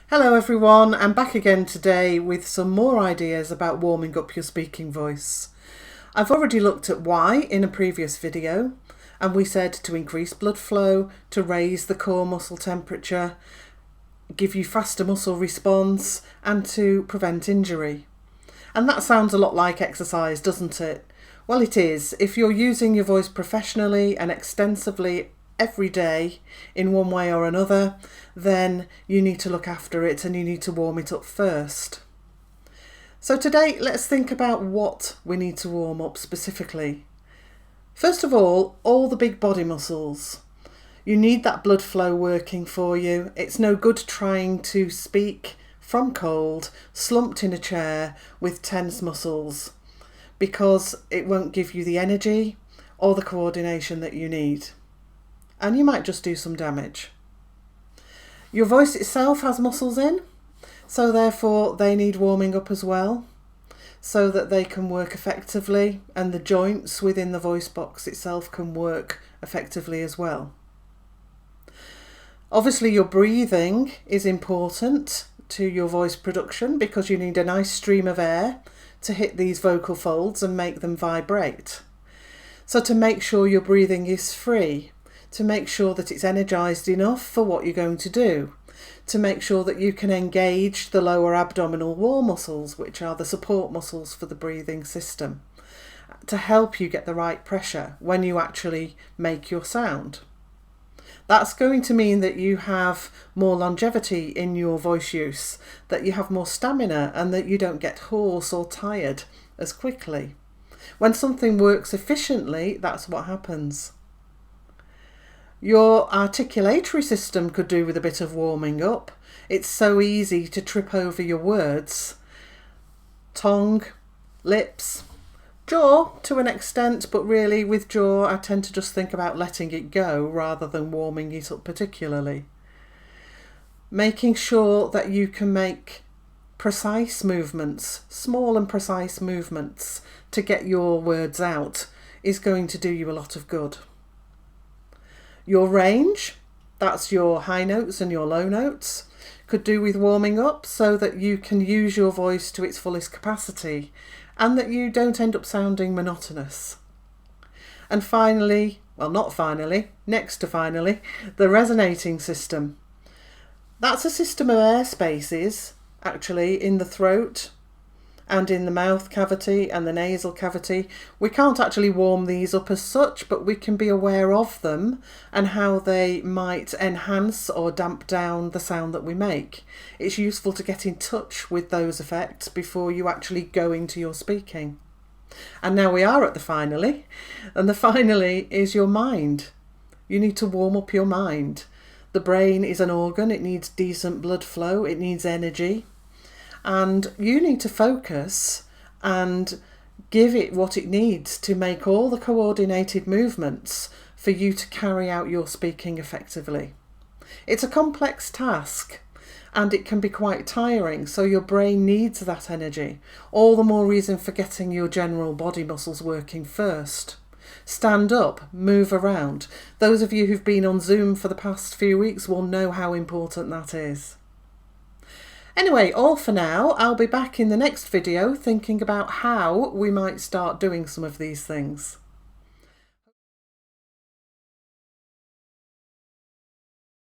Hello everyone, I'm back again today with some more ideas about warming up your speaking voice. I've already looked at why in a previous video, and we said to increase blood flow, to raise the core muscle temperature, give you faster muscle response, and to prevent injury. And that sounds a lot like exercise, doesn't it? Well, it is. If you're using your voice professionally and extensively every day in one way or another, then you need to look after it and you need to warm it up first. So today, let's think about what we need to warm up specifically. First of all the big body muscles. You need that blood flow working for you. It's no good trying to speak from cold, slumped in a chair with tense muscles, because it won't give you the energy or the coordination that you need. And you might just do some damage. Your voice itself has muscles in, so therefore they need warming up as well, so that they can work effectively, and the joints within the voice box itself can work effectively as well. Obviously your breathing is important to your voice production, because you need a nice stream of air to hit these vocal folds and make them vibrate. So to make sure your breathing is free, to make sure that it's energized enough for what you're going to do, to make sure that you can engage the lower abdominal wall muscles, which are the support muscles for the breathing system, to help you get the right pressure when you actually make your sound. That's going to mean that you have more longevity in your voice use, that you have more stamina, and that you don't get hoarse or tired as quickly. When something works efficiently, that's what happens. Your articulatory system could do with a bit of warming up. It's so easy to trip over your words. Tongue, lips, jaw to an extent, but really with jaw I tend to just think about letting it go rather than warming it up particularly. Making sure that you can make precise movements, small and precise movements to get your words out is going to do you a lot of good. Your range, that's your high notes and your low notes, could do with warming up so that you can use your voice to its fullest capacity and that you don't end up sounding monotonous. And finally, well not finally, next to finally, the resonating system. That's a system of air spaces actually in the throat and in the mouth cavity and the nasal cavity. We can't actually warm these up as such, but we can be aware of them and how they might enhance or damp down the sound that we make. It's useful to get in touch with those effects before you actually go into your speaking. And now we are at the finally, and the finally is your mind. You need to warm up your mind. The brain is an organ, it needs decent blood flow, it needs energy. And you need to focus and give it what it needs to make all the coordinated movements for you to carry out your speaking effectively. It's a complex task and it can be quite tiring, so your brain needs that energy. All the more reason for getting your general body muscles working first. Stand up, move around. Those of you who've been on Zoom for the past few weeks will know how important that is. Anyway, all for now. I'll be back in the next video thinking about how we might start doing some of these things.